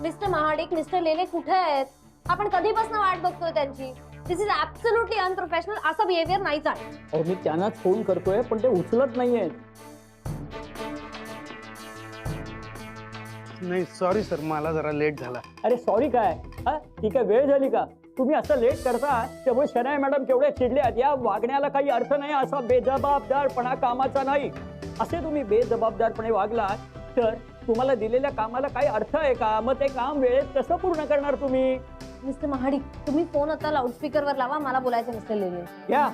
Mister Mahadik, mister लेले कुठे आहेत? आपण कधीपासून वाट बघतोय त्यांची. दिस इज ऍब्सोल्युटली अनप्रोफेशनल. असं बिहेवियर नाही चालत. अहो मी त्यांनाच फोन करतोय पण ते उचलत नाहीयेत. नाही सॉरी सर, मला जरा लेट झाला. अरे सॉरी काय? हा ती काय वेळ झाली का? तुम्ही असं लेट करता त्यामुळे शनाया मॅडम केवढ्या चिडल्यात. या वागण्याला काही अर्थ नाही. असा बेजबाबदारपणा कामाचा नाही. असे तुम्ही बेजबाबदारपणे वागला तर तुम्हाला दिलेल्या कामाला काही अर्थ आहे का? मग ते काम वेळेत कसं पूर्ण करणार तुम्ही? मिस्टर महाडिक, तुम्ही फोन आता लाऊडस्पीकरवर लावा. मला बोलायचं मिस्टर लेले. या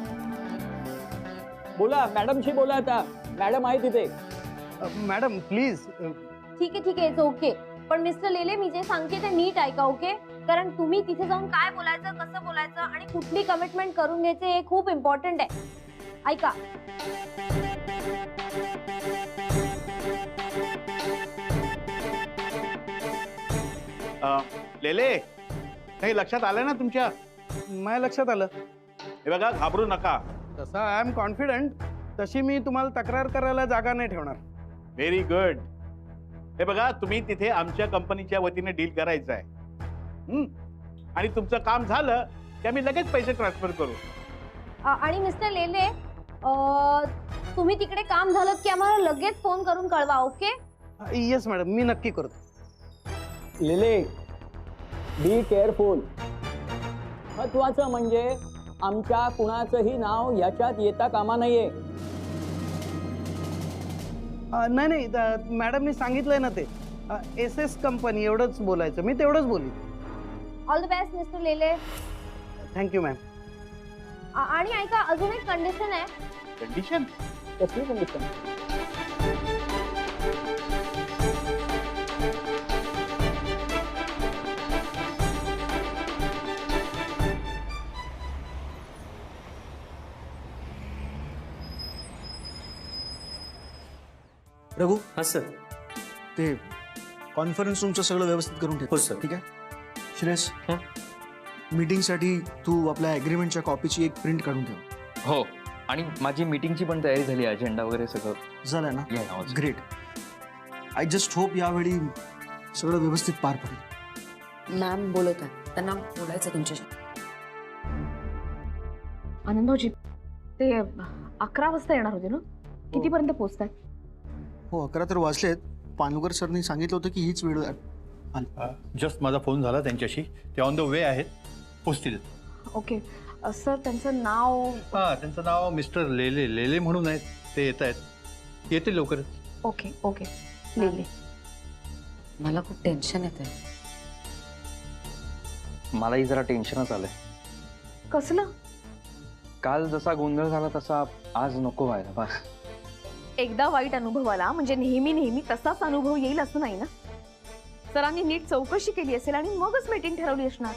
बोला, मॅडमशी बोला. आता मॅडम आहे तिथे. Madam please. ठीक आहे, इट्स ओके. पण मिस्टर लेले, मी जे सांगते ते नीट ऐका, ओके? कारण तुम्ही तिथे जाऊन काय बोलायचं, कसं बोलायचं आणि कुठली कमिटमेंट करून घ्यायचे हे खूप इम्पॉर्टंट आहे. ऐका. लेले, काही लक्षात आलं ना तुमच्या? माझ्या लक्षात आलं. हे बघा, घाबरू नका. तसा आय एम कॉन्फिडंट. तशी मी तुम्हाला तक्रार करायला जागा नाही ठेवणार. Very good. हे बघा, तुम्ही तिथे आमच्या कंपनीच्या वतीने डील करायचं आहे. आणि तुमचं काम झालं की आम्ही लगेच पैसे ट्रान्सफर करू. आणि मिस्टर लेले, तुम्ही तिकडे काम झालं की आम्हाला लगेच फोन करून कळवा, ओके? येस मॅडम, मी नक्की करतो. लेले, बी केअरफुल. महत्वाचं म्हणजे आमच्या कुणाचंही नाव याच्यात येता कामा नये. नाही मॅडमनी सांगितलंय ना ते SS कंपनी एवढंच बोलायचं. मी तेवढंच बोली. All the best mister Lele. Thank you ma'am. आणि ऐका, अजून एक कंडिशन आहे. कंडिशन? कसली कंडिशन? रघु, हां सर. ते कॉन्फरन्स रूमचं सगळं व्यवस्थित करून ठेव. हो सर. ठीक आहे. श्रेयस, हां. मीटिंगसाठी तू आपल्या ॲग्रीमेंटच्या कॉपीची एक प्रिंट काढून ठेव. हो, आणि माझी मीटिंगची पण तयारी झाली. अजेंडा वगैरे सगळं झालं ना? या ग्रेट. आय जस्ट होप यावेळी सगळं व्यवस्थित पार पडेल. मॅम बोलत आहे, त्यांना बोलायचं तुमच्याशी. आनंदभाऊजी, ते 11 वाजता येणार होते ना? कितीपर्यंत पोहोचतात? हो, 11 तर वाजलेत. पानूकर सरनी सांगितलं होतं की हीच वेळ आली. जस्ट माझा फोन झाला त्यांच्याशी. ते ऑन द वे आहेत, पोचतील. ओके सर, त्यांचं नाव? हां, त्यांचं नाव मिस्टर लेले लेले म्हणून आहेत. ते येत आहेत, येतील लवकरच. Okay okay. लेले. मला खूप टेन्शन येतंय. मलाही जरा टेन्शनच आलंय. कसलं? काल जसा गोंधळ झाला तसा आज नको व्हायला. बस एकदा वाईट अनुभव आला म्हणजे नेहमी नेहमी तसाच अनुभव येईल असं नाही ना. सरांनी नीट चौकशी केली असेल आणि मगच मीटिंग ठरवली असणार.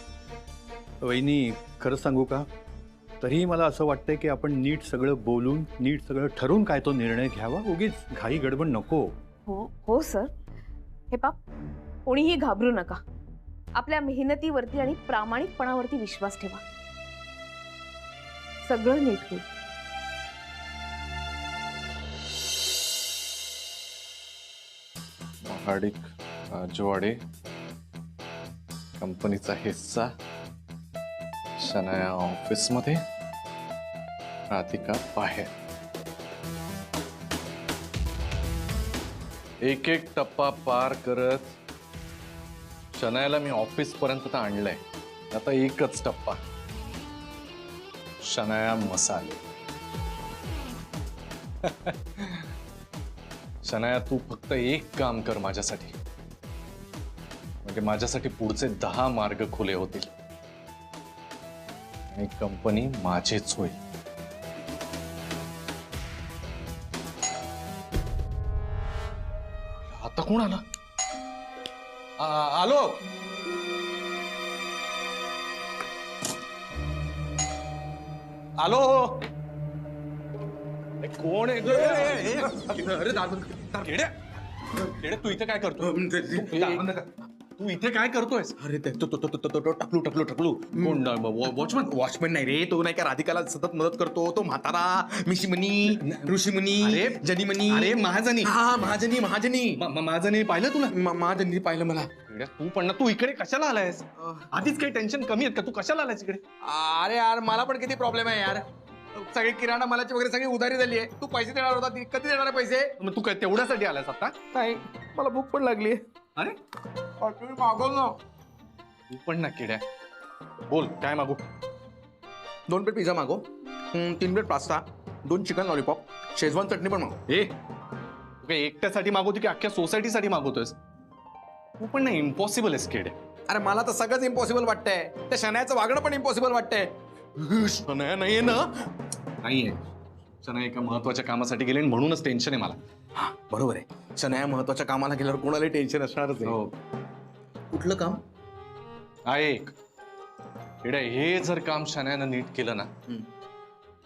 वहिनी, खरंच सांगू का, तरीही मला असं वाटतंय की आपण नीट सगळं बोलून, नीट सगळं ठरवून काय तो निर्णय घ्यावा. उगीच घाई गडबड नको. हो हो सर. हे पा, कोणीही घाबरू नका. आपल्या मेहनतीवरती आणि प्रामाणिकपणावरती विश्वास ठेवा. सगळं नीट होईल. महाडिक, राजवाडे, कंपनीचा हिस्सा, शनाया ऑफिसमध्ये, राधिका बाहेर. एक एक टप्पा पार करत शनायाला मी ऑफिस पर्यंत आणलंय. आता एकच टप्पा, शनाया मसाले. शनाया, तू फक्त एक काम कर माझ्यासाठी, म्हणजे माझ्यासाठी पुढचे 10 मार्ग खुले होतील आणि कंपनी माझीच होईल. आता कोण आला? आलो. आलो. कोण आहे? अरे दादा, तू इथं काय करतो? तू इथे काय करतोयस? अरे ते टकलू कोण वॉचमन नाही रे तो, नाही का राधिकाला सतत मदत करतो तो म्हातारा मिशीमनी ऋषीमुनी अरे, जनीमनी. अरे महाजनी. हा महाजनी महाजनी पाहिलं तुला? महाजनी पाहिलं मला. तू पण ना, तू इकडे कशाला आलायस? आधीच काही टेन्शन कमी आहेत का? तू कशाला आलायस इकडे? अरे यार मला पण किती प्रॉब्लेम आहे यार. सगळी किराणा मालाची वगैरे सगळी उधारी झाली आहे. तू पैसे देणार होता, कधी देणार आहे पैसे? मग तू काय तेवढ्यासाठी आलायस आता? नाही मला भूक पण लागली. अरे मागव ना. तू पण ना किड्या. बोल काय मागू? 2 प्लेट पिझ्झा मागव, 3 plate pasta, 2 chicken lollipop, Schezwan चटणी पण मागव. तू काय एकट्यासाठी मागवतो की अख्ख्या सोसायटीसाठी मागवतोयस? तू पण ना इम्पॉसिबल आहेस किड्या. अरे मला तर सगळंच इम्पॉसिबल वाटतंय. त्या शनायाचं वागणं पण इम्पॉसिबल वाटतंय. शनाया नाहीये ना? नाहीये. शनाया एका महत्वाच्या कामासाठी गेले म्हणूनच टेन्शन आहे मला. हा बरोबर आहे. शनाया महत्वाच्या कामाला गेल्यावर कोणालाही टेन्शन असणारच आहे. हो. कुठलं काम? ऐक किड्या, हे जर काम शनायानं नीट केलं ना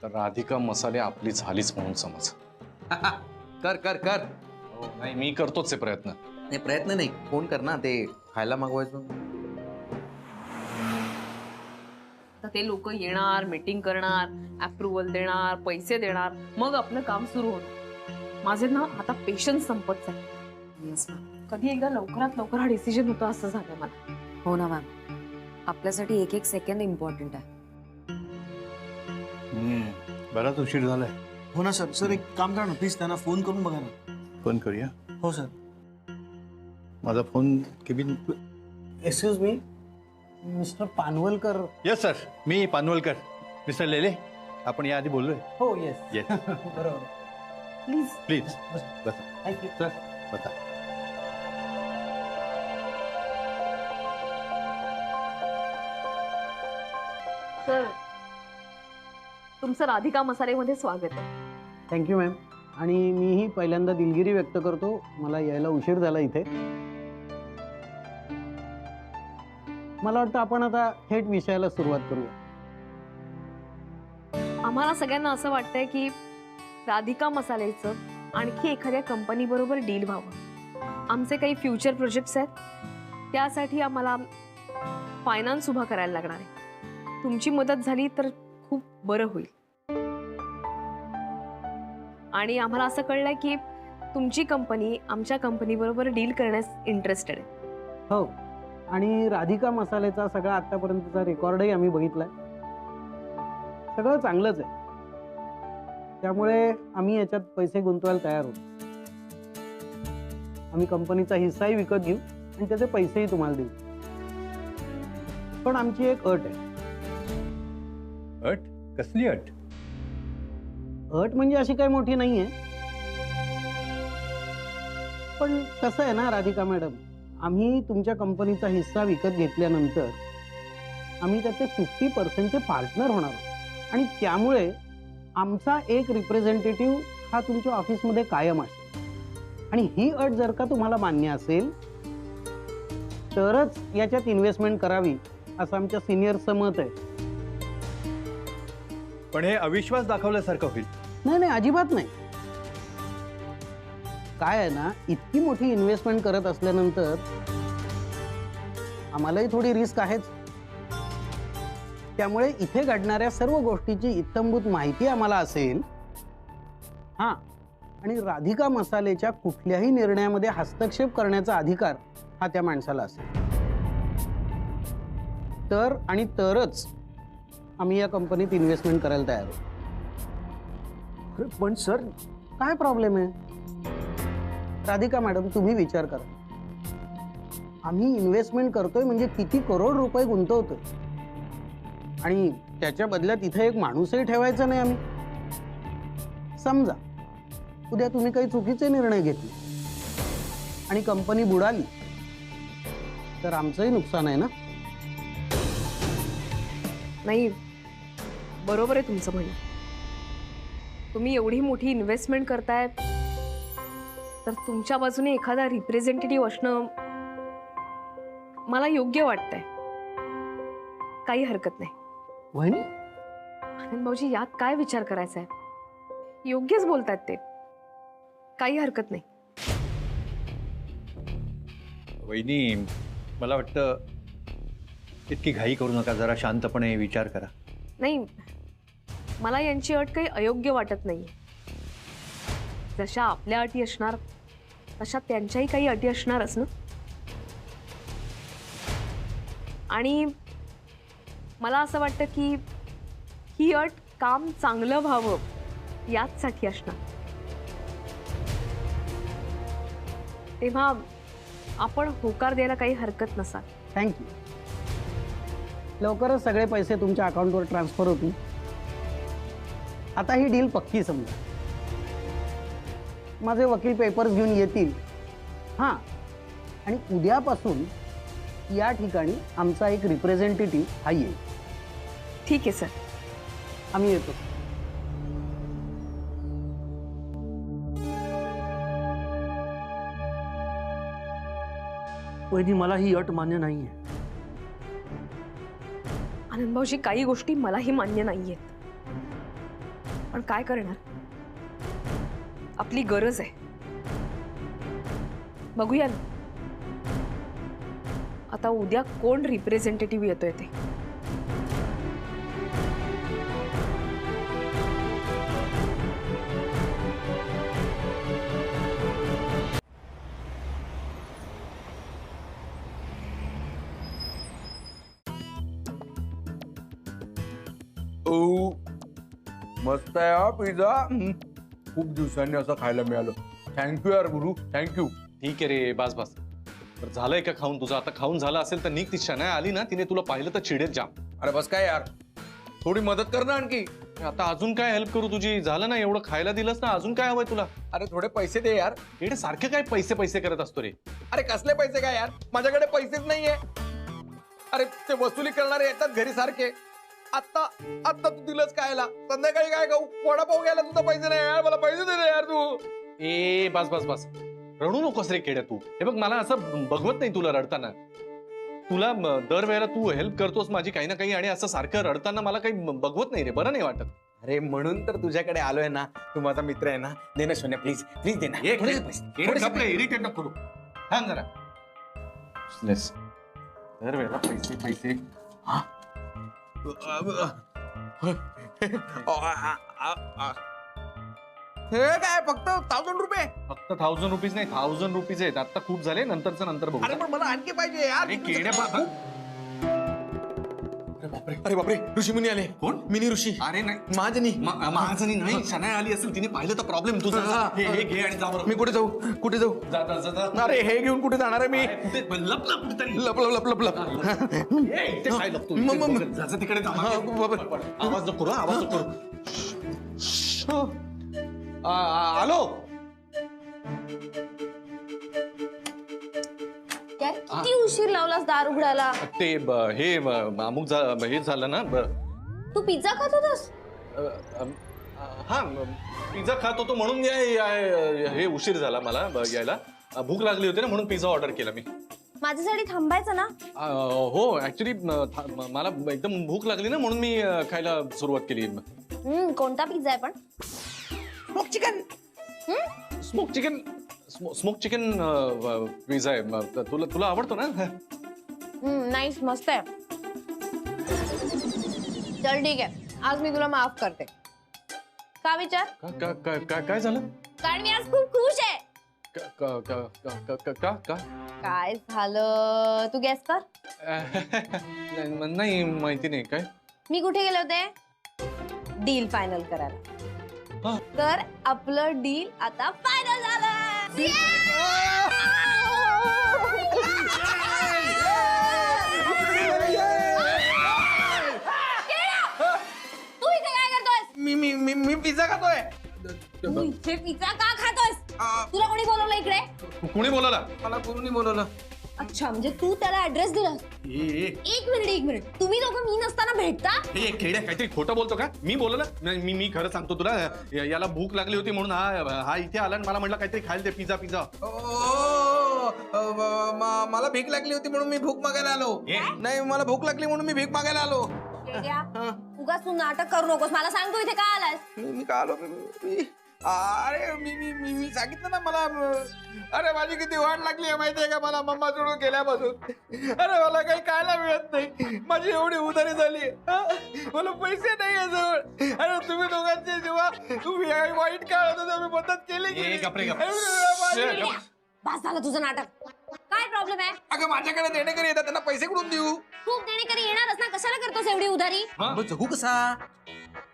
तर राधिका मसाले आपली झालीच म्हणून समज. कर कर कर. हो, नाही मी करतोच आहे प्रयत्न. नाही प्रयत्न नाही, फोन कर ना. ते खायला मागवायचं. तर ते लोक येणार, मीटिंग करणार, अप्रुव्हल देणार, पैसे देणार, मग आपलं काम सुरू होणार. माझे ना आता पेशन्स संपत चालले. Yes ma'am. कधी एकदा लवकरात लवकर हा डिसिजन होतो असं झालं मला. हो ना मॅम, आपल्यासाठी एक सेकंड इम्पॉर्टंट आहे. बराच उशीर झालाय. हो ना सर. सर एक काम करा ना प्लीज, त्यांना फोन करून बघा ना. फोन करूया. हो सर. माझा phone cabin. Excuse me, mister Panwalkar. Yes sir, मी पानवलकर. मिस्टर लेले, आपण याआधी बोललोय. हो येस. येस बरोबर. प्लीज. प्लीज बसा. थँक्यू. सर बसा. सर, तुमचं राधिका मसालेमध्ये स्वागत आहे. Thank you ma'am. आणि मीही पहिल्यांदा दिलगिरी व्यक्त करतो, मला यायला उशीर झाला इथे. मला वाटतं आपण आता थेट विषयाला सुरुवात करूया. आम्हाला सगळ्यांना असं वाटतंय की राधिका मसालेचं आणखी एखाद्या कंपनी बरोबर डील व्हावं. आमचे काही फ्युचर प्रोजेक्ट्स आहेत, त्यासाठी आम्हाला फायनान्स उभा करायला लागणार आहे. तुमची मदत झाली तर खूप बरं होईल. आणि आम्हाला असं कळलंय की तुमची कंपनी आमच्या कंपनी बरोबर डील करण्यास इंटरेस्टेड आहे. हो, आणि राधिका मसाल्याचा सगळा आतापर्यंतचा रेकॉर्डही आम्ही बघितलाय. सगळं चांगलंच आहे. त्यामुळे आम्ही याच्यात पैसे गुंतवायला तयार होतो. आम्ही कंपनीचा हिस्साही विकत घेऊ आणि त्याचे पैसेही तुम्हाला देऊ. पण आमची एक अट आहे. अट? कसली अट? अट म्हणजे अशी काही मोठी नाहीये, पण कसं आहे ना राधिका मॅडम, आम्ही तुमच्या कंपनीचा हिस्सा विकत घेतल्यानंतर आम्ही त्याचे 50% पार्टनर होणार आहोत. आणि त्यामुळे आमचा एक रिप्रेझेंटेटिव्ह हा तुमच्या ऑफिसमध्ये कायम असेल. आणि ही अट जर का तुम्हाला मान्य असेल तरच याच्यात इन्व्हेस्टमेंट करावी असं आमच्या सिनियरचं मत आहे. पण हे अविश्वास दाखवल्यासारखं होईल. नाही नाही, अजिबात नाही. काय आहे ना, इतकी मोठी इन्व्हेस्टमेंट करत असल्यानंतर आम्हालाही थोडी रिस्क आहेच. त्यामुळे इथे घडणाऱ्या सर्व गोष्टीची इत्थंभूत माहिती आम्हाला असेल. हां, आणि राधिका मसालेच्या कुठल्याही निर्णयामध्ये हस्तक्षेप करण्याचा अधिकार हा त्या माणसाला असेल. तर आणि तरच आम्ही या कंपनीत इन्व्हेस्टमेंट करायला तयार आहोत. पण सर, काय प्रॉब्लेम आहे? राधिका मॅडम, तुम्ही विचार करा. आम्ही इन्व्हेस्टमेंट करतोय म्हणजे किती करोड रुपये गुंतवतोय, आणि त्याच्या बदल्यात इथे एक माणूसही ठेवायचा नाही आम्ही. समजा उद्या तुम्ही काही चुकीचे निर्णय घेतले आणि कंपनी बुडाली तर आमचंही नुकसान आहे ना. नाही, बरोबर आहे तुमचं म्हणणं. तुम्ही एवढी मोठी इन्व्हेस्टमेंट करताय तर तुमच्या बाजूने एखादा रिप्रेझेंटेटिव्ह असणं मला योग्य वाटतंय. काही हरकत नाही. वहिनी, आनंद भाऊजी, यात काय विचार करायचा आहे? योग्यच बोलतात ते. काही हरकत नाही. वहिनी, मला वाटतं इतकी घाई करू नका, जरा शांतपणे विचार करा. नाही, मला यांची अट काही अयोग्य वाटत नाही. जशा आपल्या अटी असणार तशा त्यांच्याही काही अटी असणारच ना. आणि मला असं वाटतं की ही अट काम चांगलं व्हावं याचसाठी असणार. तेव्हा आपण होकार द्यायला काही हरकत नसाल. थँक्यू. लवकरच सगळे पैसे तुमच्या अकाउंटवर ट्रान्सफर होतील. आता ही डील पक्की समजा. माझे वकील पेपर्स घेऊन येतील. हां, आणि उद्यापासून या ठिकाणी आमचा एक रिप्रेझेंटेटिव्ह हा येईल. ठीक आहे सर. आम्ही येतो. वहिनी, मला ही अट मान्य नाही आहे. आनंद भाऊजी, काही गोष्टी मलाही मान्य नाहीयेत, पण काय करणार, आपली गरज आहे. बघूया ना आता उद्या कोण रिप्रेझेंटेटिव्ह येतोय ते. मस्त आहे हा पिझ्झा. खूप दिवसांनी असं खायला मिळालं. थँक्यू यार गुरु, थँक्यू. ठीक आहे रे, बस बस. तर झालंय का खाऊन तुझं? आता खाऊन झालं असेल तर निघ. ती शनाया आली ना, तिने तुला पाहिलं तर चिडेल जाम. अरे बस काय यार, थोडी मदत कर ना आणखी. आता अजून काय हेल्प करू तुझी? झालं ना, एवढं खायला दिलंस ना, अजून काय हवंय तुला? अरे थोडे पैसे दे यार. एवढे सारखे काय पैसे पैसे करत असतो रे? अरे कसले पैसे काय यार, माझ्याकडे पैसेच नाहीये. अरे ते वसुली करणारे येतात घरी सारखे. आता आता तू दिलंच खायला, संध्याकाळी काय खाऊ? वडापाव घ्यायला सुद्धा पैसे नाही यार. मला पैसे दे रे यार तू. ए बस बस बस, रडू नकोस रे केड्या तू. हे बघ, मला असं बघवत नाही तुला रडताना. तुला दरवेळेला तू हेल्प करतोस माझी काही ना काही, आणि असं सारखं रडताना मला काही बघवत नाही रे, बरं नाही वाटत. अरे म्हणून तर तुझ्याकडे आलोय ना. तू माझा मित्र आहे ना. दे ना सोन्या, प्लीज प्लीज दे ना. इरिटेट नको करू. थांब जरा. दरवेळेला पैसे पैसे. हे काय फक्त 1000 रुपये? फक्त 1000 रुपीज नाही, 1000 रुपीज आहेत. आता खूप झाले, नंतरचं नंतर बघू. अरे पण मला आणखी पाहिजे यार. अरे बापरे, ऋषी मुनी आले. कोण? मिनी ऋषी. अरे नाही, महाजनी. महाजनी नाही, शनाया आली असेल, तिने पाहिलं तर प्रॉब्लेम तुझा. हे घे आणि जा बरं. मी कुठे जाऊ? कुठे जाऊ? अरे हे घेऊन कुठे जाणार आहे मी? लप लप कुठेतरी. लप लप लप लप लप. काय लपतो? तिकडे जा. आवाज नको करू, आवाज नको करू. आलो. यार किती उशीर लावलास दार उघडायला. ते हे अमुक हे झालं ना. तू पिझ्झा खात होतास? हा, पिझ्झा खात होतो म्हणून हे उशीर झाला मला यायला. भूक लागली होती ना, म्हणून पिझ्झा ऑर्डर केला मी. माझ्यासाठी थांबायचं ना. हो, ऍक्च्युली मला एकदम भूक लागली ना, म्हणून मी खायला सुरुवात केली. कोणता पिझ्झा आहे पण? Smoke chicken. Smoke chicken. Smoke chicken pizza आहे. तुला आवडतो ना? नाईस, मस्त आहे. चल ठीक आहे, आज मी तुला माफ करते. का विचार? काय झालं? कारण मी आज खूप खुश आहे. का काय झालं तू गेस कर. नाही माहिती नाही. काय? मी कुठे गेले होते? डील फायनल करायला. तर आपलं डील आता फायनल झालं. तू इथे काय करतोयस? मी पिझ्झा खातोय. तू इथे पिझ्झा का खातोयस? तुला कोणी बोलवलं इकडे? कोणी बोलवला? मला कोणी बोलवलं? अच्छा, म्हणजे तू त्याला ऍड्रेस दिला? एक मिनिट, तुम्ही दोघं मी नसताना भेटता? हे खेड्या, काहीतरी खोटं बोलतो का? मी बोलवलं? मी खरं सांगतो तुला. याला भूक लागली होती म्हणून हा इथे आला आणि मला म्हटलं काहीतरी खायला दे, पिझ्झा पिझ्झा. मला भीक लागली होती म्हणून मी भूक मागायला आलो. नाही, मला भूक लागली म्हणून मी भीक मागायला आलो. उगाच तू नाटक करू नकोस. मला सांग, तू इथे का आलास? मी का आलो? अरे मी सांगितलं ना मला अरे माझी किती वाट लागली आहे माहितीये का मला मम्मा सोडून गेल्यापासून. अरे मला काही खायला मिळत नाही, माझी एवढी उधारी झाली, मला पैसे नाही आहे जवळ. अरे तुम्ही दोघांचे जेव्हा तुम्ही वाईट काळ होता मी मदत केली की नाही? बस झालं तुझं नाटक. काय प्रॉब्लेम आहे? अगं माझ्याकडे देणेकरी येतात, त्यांना पैसे कुठून देऊ? खूप देणेकरी येणारच ना, कशाला करतोस एवढी उधारी? मग जगू कसा?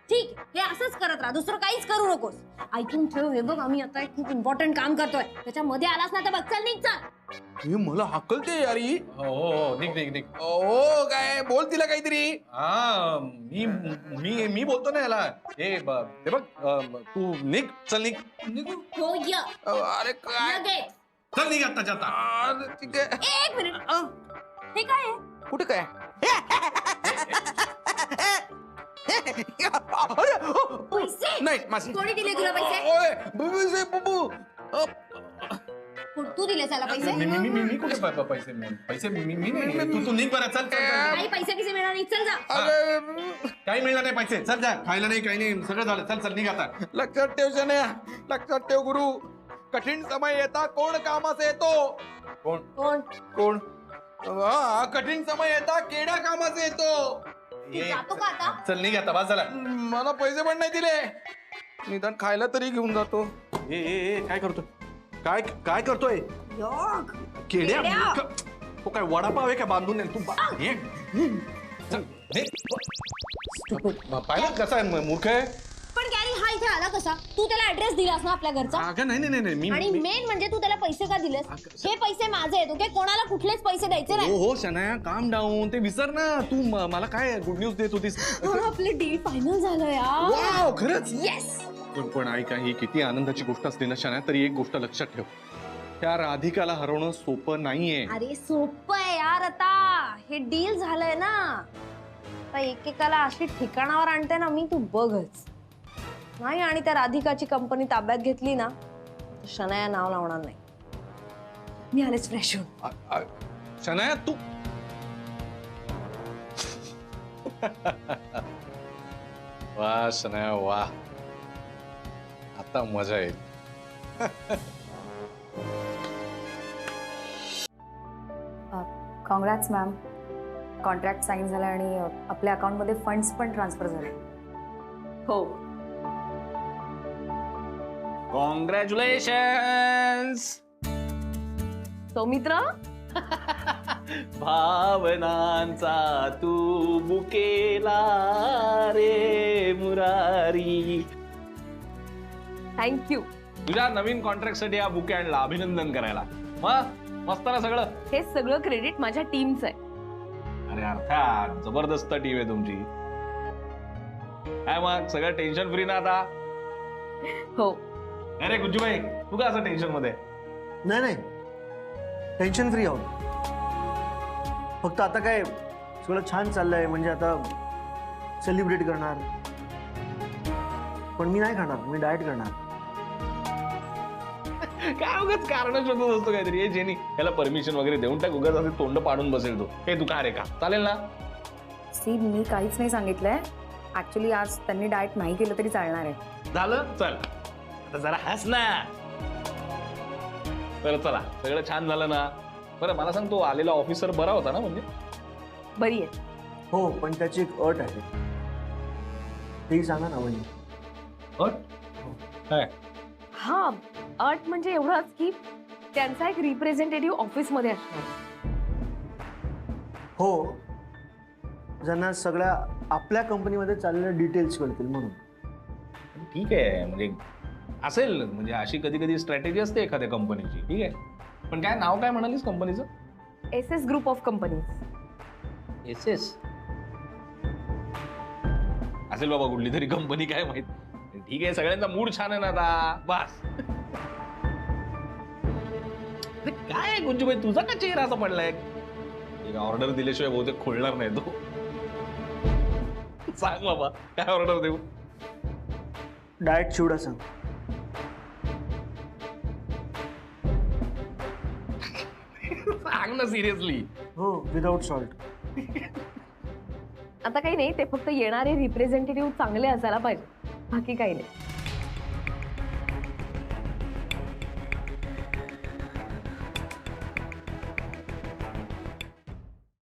ठीक, हे असंच करत राहा, दुसरं काहीच करू नकोस. ऐकून ठेव, हे बघ आम्ही आता एक खूप इम्पॉर्टंट काम करतोय, त्याच्यामध्ये आलास ना तर बघ, चल निघ चल. हे मला हकलते यारी. हो निघ ओ काय बोल तिला काहीतरी. हा मी बोलतो ना याला. हे बघ तू निघ, चल निघ. हो या. अरे काय लगेच. चल निघ आत्ताच्या आता. ठीक आहे. एक मिनिट. हे काय आहे? कुठे काय? पैसे? नाही माझे. कोणी दिले तुला पैसे? ओय, बुबू बुबू. तू दिले त्याला पैसे? मी कुठे पैसे मी तू निघ बरं. चल काही पैसे किसे मिळणार नाही, चल जा. काही मिळणार नाही पैसे. चल जा, खायला नाही काही नाही, सगळं झालं. चल निघ आता. लक्षात ठेव शनया, लक्षात ठेव गुरु. कठीण समय येता कोण कामास येतो? कोण कोण? कोण? कठीण समय येता केडा कामास येतो. तू जातो का आता? चल निघ आता, बस झाला. मला पैसे पण नाही दिले, निदान खायला तरी घेऊन जातो. काय करतोय? काय करतोय? योग. केड्या तो काय वडापाव आहे का बांधून तू? पाहिलं कसा आहे, मूर्ख आहे. पण गॅरी हा इथे आला कसा? तू त्याला ऍड्रेस दिलास ना आपल्या घरचा? अगं नाही मी आणि मेन म्हणजे तू त्याला पैसे का दिलेस? हे पैसे माझे आहेत, ओके? कोणाला कुठलेच पैसे द्यायचे नाही. हो शनाया, काम डाऊन. ते विसर ना तू. मला काय गुड न्यूज देत होतीस? आपले डील फायनल झालं यार. वाव, खरंच? येस. पण ऐका, ही किती आनंदाची गोष्ट असते ना शनाया, तरी एक गोष्ट लक्षात ठेव, त्या राधिकाला हरवणं सोपं नाहीये. अरे सोपं आहे यार, आता हे डील झालंय ना, आता एकेकाला अशी ठिकाणावर आणते ना मी, तू बघच. नाही आणि त्या राधिकाची कंपनी ताब्यात घेतली ना, तर शनाया नाव लावणार नाही. मी आलेच फ्रेश होऊन. शनाया तू वा शनाया वा, आता मजा येईल. कॉंग्रॅट्स मॅम, कॉन्ट्रॅक्ट साईन झाला आणि आपल्या अकाउंटमध्ये फंड्स पण ट्रान्सफर झाले. हो. कॉंग्रॅच्युलेशन्स सौमित्र. भावनांचा तू बुकेला रे मुरारी. थँक्यू. तुझ्या नवीन कॉन्ट्रॅक्ट साठी हा बुके आणला अभिनंदन करायला. मस्त ना सगळं? हे सगळं क्रेडिट माझ्या टीमचं आहे. अरे अर्थात, जबरदस्त टीम आहे तुमची. काय मग सगळं टेन्शन फ्री ना आता? हो. अरे गुज्जूबाई, तू का असं टेन्शन मध्ये? नाही टेन्शन फ्री आहोत. फक्त आता काय सगळं छान चाललंय, म्हणजे आता सेलिब्रेट करणार. पण मी नाही खाणार, मी डाएट करणार. काय उगाच कारण शोधत असतो काहीतरी. हे जेनी याला परमिशन वगैरे देऊन टाक, उगाच असे तोंड पाडून बसेल तो. हे तू का रे का? चालेल ना? सी, मी काहीच नाही सांगितलंय. ऍक्च्युली आज त्यांनी डाएट नाही केलं तरी चालणार आहे. झालं? चल आता जरा हस ना. बरं चला, सगळं छान झालं ना? बरं मला सांग, तो आलेला ऑफिसर बरा होता ना? म्हणजे बरी आहे. हो, पण त्याची एक अट आहे. तेही सांगा ना. म्हणजे अट काय? हा, अट म्हणजे एवढंच की त्यांचा एक रिप्रेझेंटेटिव्ह ऑफिसमध्ये असणार. हो, ज्यांना सगळ्या आपल्या कंपनीमध्ये चाललेल्या डिटेल्स कळतील म्हणून. ठीक आहे, म्हणजे असेल, म्हणजे अशी कधी कधी स्ट्रॅटेजी असते एखाद्या कंपनीची. ठीक आहे, पण काय नाव काय म्हणालीस कंपनीचं? SS group of companies. SS असेल बाबा, कुठली तरी कंपनी, काय माहित. ठीक आहे, सगळ्यांचा मूड छान आहे ना आता, बस. काय गुंजूबाई, तुझा का चेहरा असा पडलाय? ऑर्डर दिल्याशिवाय बहुतेक खोलणार नाही तो. सांग बाबा, काय ऑर्डर देऊ? डाएट चिवडा सांग. सांग ना सिरियसली. हो, विदाउट सॉल्ट. आता काही नाही, ते फक्त येणारे रिप्रेझेंटेटिव्ह चांगले असायला पाहिजे, बाकी काही नाही.